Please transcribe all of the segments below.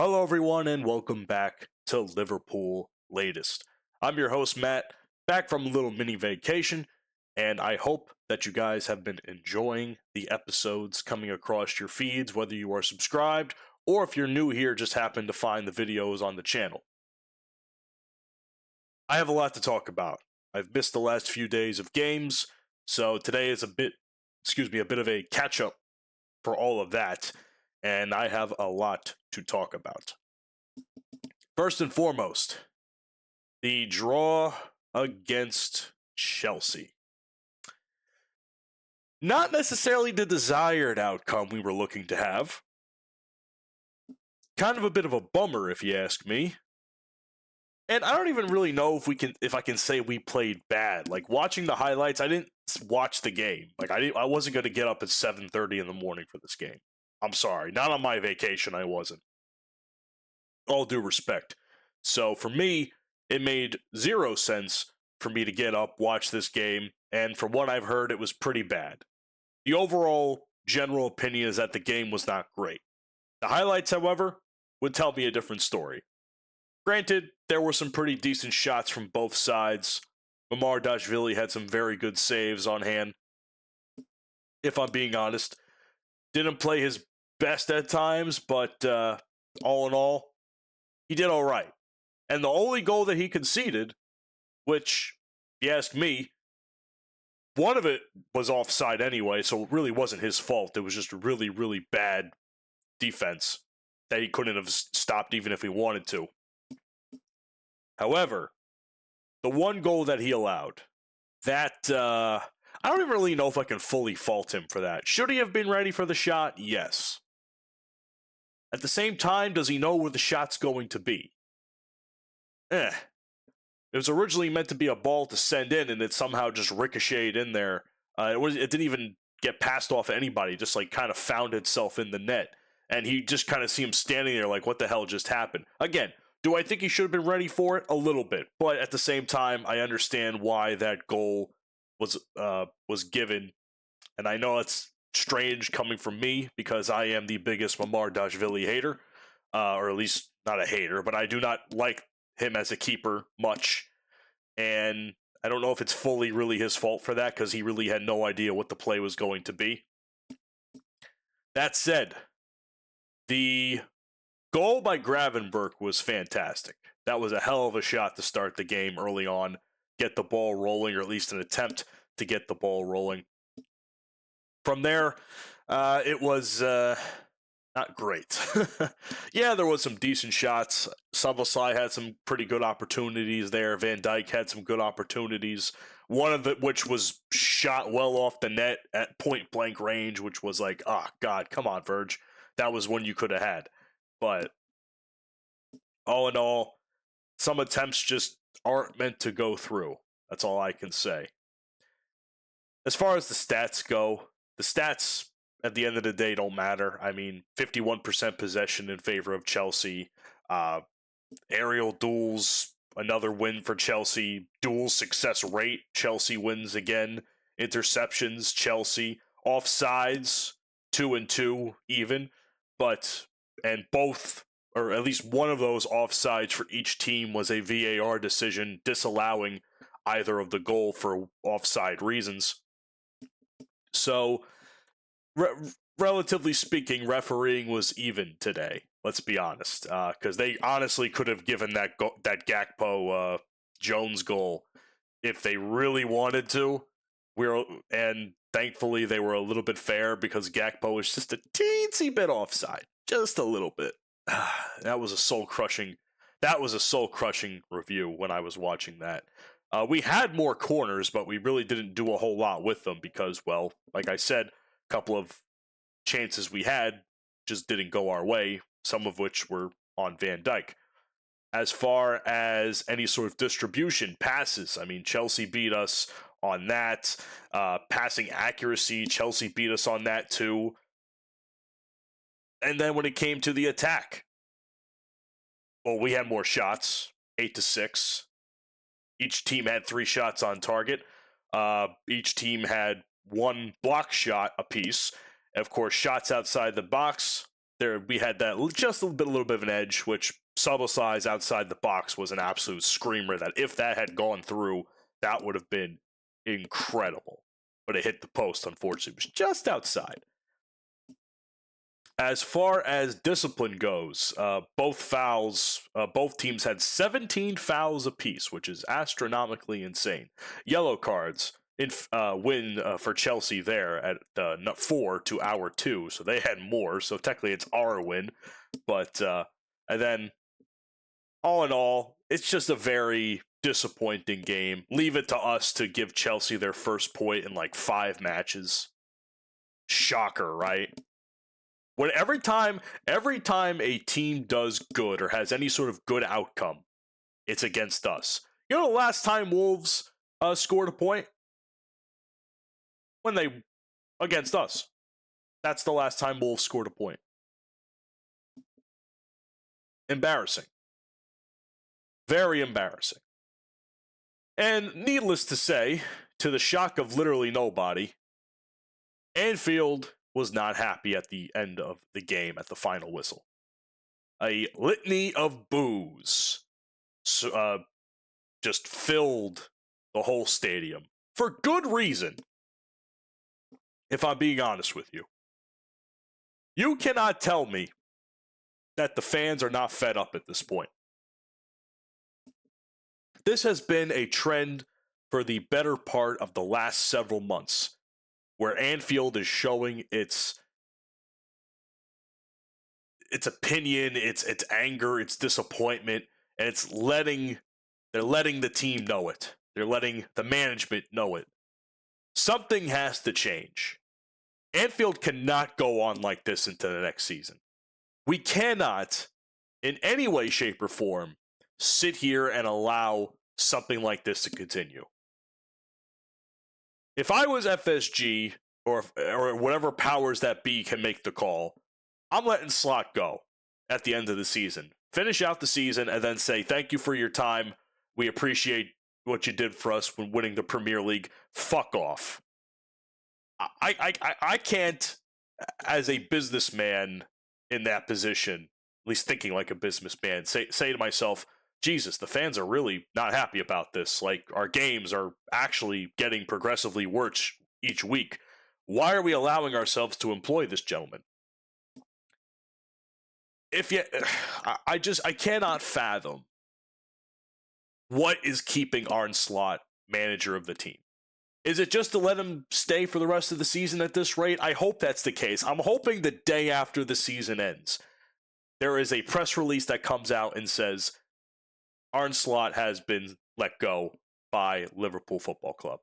Hello, everyone, and welcome back to Liverpool Latest. I'm your host, Matt, back from a little mini vacation, and I hope that you guys have been enjoying the episodes coming across your feeds, whether you are subscribed or if you're new here, just happen to find the videos on the channel. I have a lot to talk about. I've missed the last few days of games, so today is a bit of a catch up for all of that, and I have a lot to talk about. First and foremost, the draw against Chelsea. Not necessarily the desired outcome we were looking to have. Kind of a bit of a bummer, if you ask me. And I don't even really know if I can say we played bad. Like, watching the highlights, I didn't watch the game. Like, I wasn't going to get up at 7:30 in the morning for this game. I'm sorry, not on my vacation. I wasn't. All due respect. So for me, it made zero sense for me to get up, watch this game, and from what I've heard, it was pretty bad. The overall general opinion is that the game was not great. The highlights, however, would tell me a different story. Granted, there were some pretty decent shots from both sides. Mamardashvili had some very good saves on hand. If I'm being honest, didn't play his best at times, but all in all, he did all right. And the only goal that he conceded, which, if you ask me, one of it was offside anyway, so it really wasn't his fault. It was just really, really bad defense that he couldn't have stopped even if he wanted to. However, the one goal that he allowed, that, I don't even really know if I can fully fault him for that. Should he have been ready for the shot? Yes. At the same time, does he know where the shot's going to be? It was originally meant to be a ball to send in, and it somehow just ricocheted in there. It didn't even get passed off anybody, just like kind of found itself in the net. And he just kind of see him standing there like, what the hell just happened? Again, do I think he should have been ready for it? A little bit. But at the same time, I understand why that goal was given. And I know it's strange coming from me because I am the biggest Mamardashvili hater. Or at least not a hater, but I do not like him as a keeper much. And I don't know if it's fully really his fault for that because he really had no idea what the play was going to be. That said, the goal by Gravenberch was fantastic. That was a hell of a shot to start the game early on, get the ball rolling, or at least an attempt to get the ball rolling. From there, it was not great. Yeah, there was some decent shots. Szoboszlai had some pretty good opportunities there. Van Dijk had some good opportunities. One of it which was shot well off the net at point-blank range, which was like, oh, God, come on, Verge. That was one you could have had. But all in all, some attempts just aren't meant to go through. That's all I can say. As far as the stats go, the stats at the end of the day don't matter. I mean, 51% possession in favor of Chelsea. Aerial duels, another win for Chelsea. Duel success rate, Chelsea wins again. Interceptions, Chelsea. Offsides, 2-2 even. And both, or at least one of those offsides for each team was a VAR decision disallowing either of the goal for offside reasons. So, relatively speaking, refereeing was even today. Let's be honest, because they honestly could have given that Gakpo Jones goal if they really wanted to. And thankfully they were a little bit fair because Gakpo was just a teensy bit offside, just a little bit. That was a soul crushing review when I was watching that. We had more corners, but we really didn't do a whole lot with them because, well, like I said, a couple of chances we had just didn't go our way, some of which were on Van Dijk. As far as any sort of distribution, passes, I mean, Chelsea beat us on that. Passing accuracy, Chelsea beat us on that too. And then when it came to the attack, well, we had more shots, 8-6. Each team had 3 shots on target. Each team had 1 block shot apiece. Of course, shots outside the box, there we had that just a little bit of an edge, which Szoboszlai's outside the box was an absolute screamer that if that had gone through, that would have been incredible. But it hit the post, unfortunately. It was just outside. As far as discipline goes, both teams had 17 fouls apiece, which is astronomically insane. Yellow cards win for Chelsea there at 4 to our 2, so they had more. So technically, it's our win. But and then, all in all, it's just a very disappointing game. Leave it to us to give Chelsea their first point in like 5 matches. Shocker, right? When every time a team does good or has any sort of good outcome, it's against us. You know the last time Wolves scored a point? When they against us. That's the last time Wolves scored a point. Embarrassing. Very embarrassing. And needless to say, to the shock of literally nobody, Anfield was not happy at the end of the game at the final whistle. A litany of boos just filled the whole stadium for good reason. If I'm being honest with you, you cannot tell me that the fans are not fed up at this point. This has been a trend for the better part of the last several months, where Anfield is showing its opinion, its anger, its disappointment, and they're letting the team know it. They're letting the management know it. Something has to change. Anfield cannot go on like this into the next season. We cannot, in any way, shape, or form, sit here and allow something like this to continue. If I was FSG or whatever powers that be can make the call, I'm letting Slot go at the end of the season. Finish out the season and then say, thank you for your time. We appreciate what you did for us when winning the Premier League. Fuck off. I can't, as a businessman in that position, at least thinking like a businessman, say to myself, Jesus, the fans are really not happy about this. Like, our games are actually getting progressively worse each week. Why are we allowing ourselves to employ this gentleman? I cannot fathom what is keeping Arne Slot manager of the team. Is it just to let him stay for the rest of the season at this rate? I hope that's the case. I'm hoping the day after the season ends, there is a press release that comes out and says, Arne Slot has been let go by Liverpool Football Club.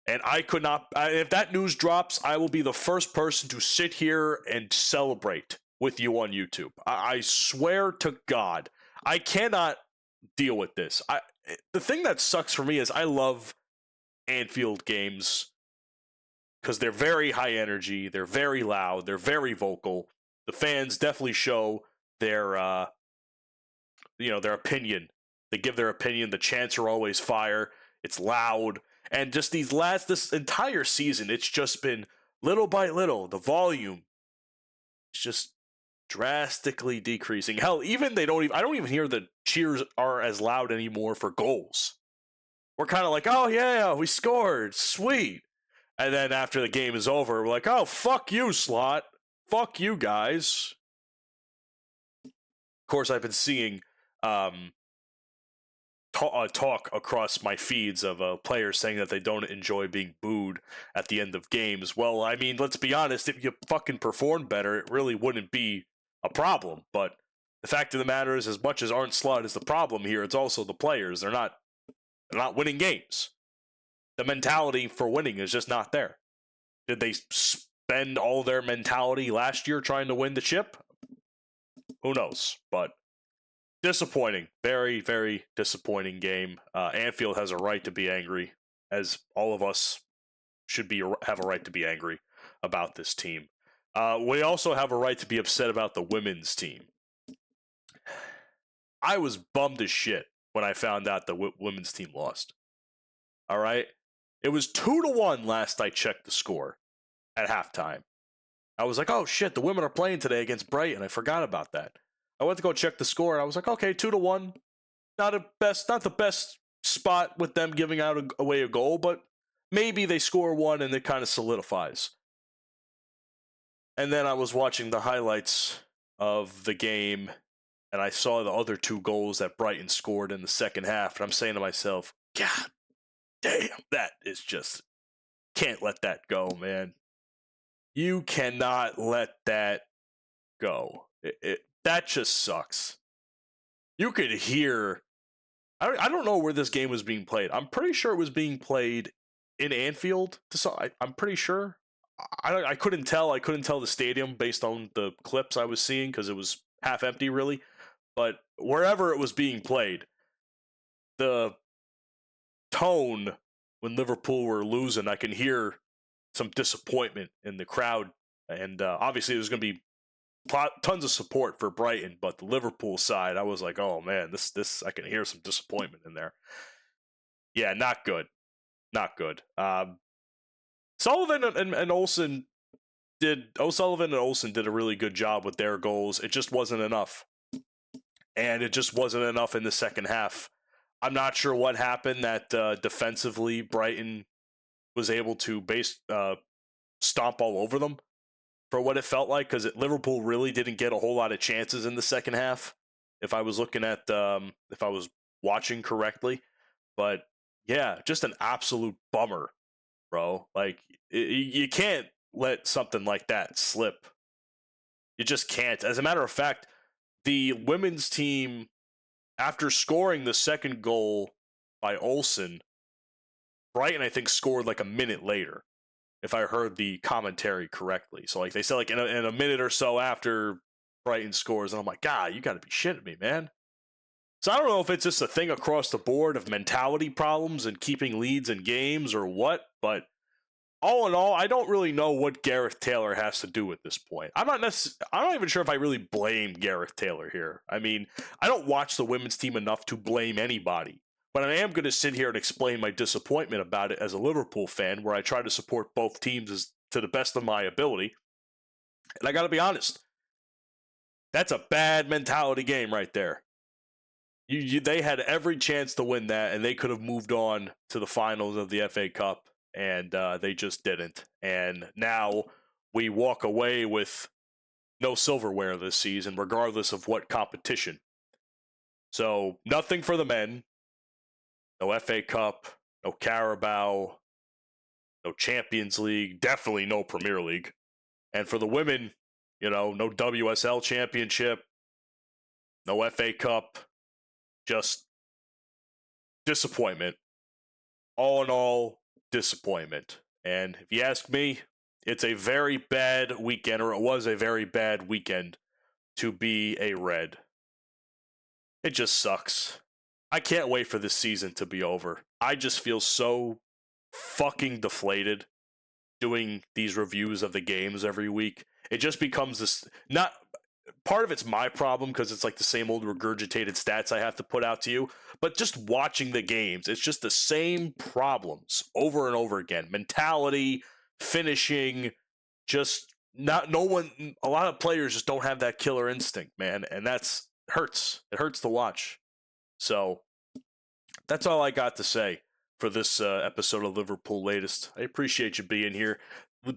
And I could not, if that news drops, I will be the first person to sit here and celebrate with you on YouTube. I swear to God, I cannot deal with this. The thing that sucks for me is I love Anfield games because they're very high energy, they're very loud, they're very vocal. The fans definitely show their opinion. They give their opinion. The chants are always fire. It's loud. And just this entire season, it's just been little by little, the volume is just drastically decreasing. Hell, I don't even hear the cheers are as loud anymore for goals. We're kind of like, oh yeah, we scored, sweet. And then after the game is over, we're like, oh, fuck you, Slot. Fuck you guys. Of course, I've been seeing talk across my feeds of players saying that they don't enjoy being booed at the end of games. Well, I mean, let's be honest, if you fucking performed better, it really wouldn't be a problem. But the fact of the matter is, as much as Arne Slot is the problem here, it's also the players. They're not winning games. The mentality for winning is just not there. Did they spend all their mentality last year trying to win the chip? Who knows? But disappointing. Very, very disappointing game. Anfield has a right to be angry, as all of us have a right to be angry about this team. We also have a right to be upset about the women's team. I was bummed as shit when I found out the women's team lost. All right? It was 2-1 last I checked the score at halftime. I was like, oh shit, the women are playing today against Brighton. I forgot about that. I went to go check the score, and I was like, okay, 2-1. Not the best spot with them giving away a goal, but maybe they score one and it kind of solidifies. And then I was watching the highlights of the game, and I saw the other 2 goals that Brighton scored in the second half, and I'm saying to myself, God damn, that is just, can't let that go, man. You cannot let that go. That just sucks. You could hear, I don't know where this game was being played. I'm pretty sure it was being played in Anfield. I'm pretty sure. I couldn't tell. I couldn't tell the stadium based on the clips I was seeing because it was half empty, really. But wherever it was being played, the tone when Liverpool were losing, I can hear some disappointment in the crowd. And obviously, there's going to be tons of support for Brighton, but the Liverpool side, I was like, oh man, this I can hear some disappointment in there. Yeah, not good. Not good. Sullivan and Olsen O'Sullivan and Olsen did a really good job with their goals. It just wasn't enough. And it just wasn't enough in the second half. I'm not sure what happened that defensively Brighton was able to stomp all over them for what it felt like, because Liverpool really didn't get a whole lot of chances in the second half. If I was looking at, if I was watching correctly, but yeah, just an absolute bummer, bro. Like you can't let something like that slip. You just can't. As a matter of fact, the women's team, after scoring the second goal by Olsen, Brighton, I think, scored like a minute later, if I heard the commentary correctly. So, like, they said, like, in a minute or so after Brighton scores, and I'm like, God, you got to be shitting me, man. So I don't know if it's just a thing across the board of mentality problems and keeping leads in games or what, but all in all, I don't really know what Gareth Taylor has to do at this point. I'm not even sure if I really blame Gareth Taylor here. I mean, I don't watch the women's team enough to blame anybody, but I am going to sit here and explain my disappointment about it as a Liverpool fan, where I try to support both teams to the best of my ability. And I got to be honest, that's a bad mentality game right there. They had every chance to win that, and they could have moved on to the finals of the FA Cup, and they just didn't. And now we walk away with no silverware this season, regardless of what competition. So nothing for the men, no FA Cup, no Carabao, no Champions League, definitely no Premier League. And for the women, no WSL Championship, no FA Cup, just disappointment. All in all, disappointment. And if you ask me, it's a very bad weekend, or it was a very bad weekend to be a Red. It just sucks. I can't wait for this season to be over. I just feel so fucking deflated doing these reviews of the games every week. It just becomes this, not part of it's my problem because it's like the same old regurgitated stats I have to put out to you, but just watching the games, it's just the same problems over and over again. Mentality, finishing, just a lot of players just don't have that killer instinct, man, and that's hurts. It hurts to watch. So that's all I got to say for this episode of Liverpool Latest. I appreciate you being here.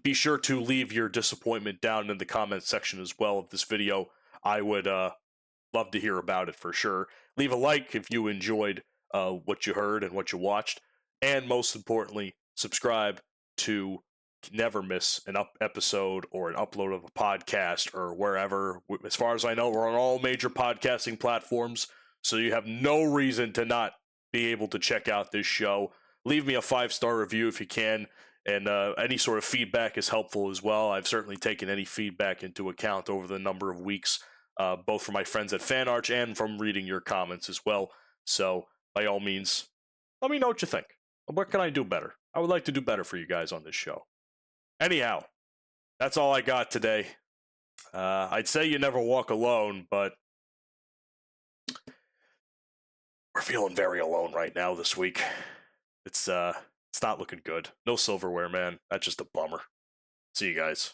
Be sure to leave your disappointment down in the comment section as well of this video. I would love to hear about it for sure. Leave a like if you enjoyed what you heard and what you watched. And most importantly, subscribe to never miss an episode or an upload of a podcast or wherever. As far as I know, we're on all major podcasting platforms, so you have no reason to not be able to check out this show. Leave me a 5-star review if you can. And any sort of feedback is helpful as well. I've certainly taken any feedback into account over the number of weeks, both from my friends at FanArch and from reading your comments as well. So, by all means, let me know what you think. What can I do better? I would like to do better for you guys on this show. Anyhow, that's all I got today. I'd say you never walk alone, but we're feeling very alone right now this week. It's not looking good. No silverware, man. That's just a bummer. See you guys.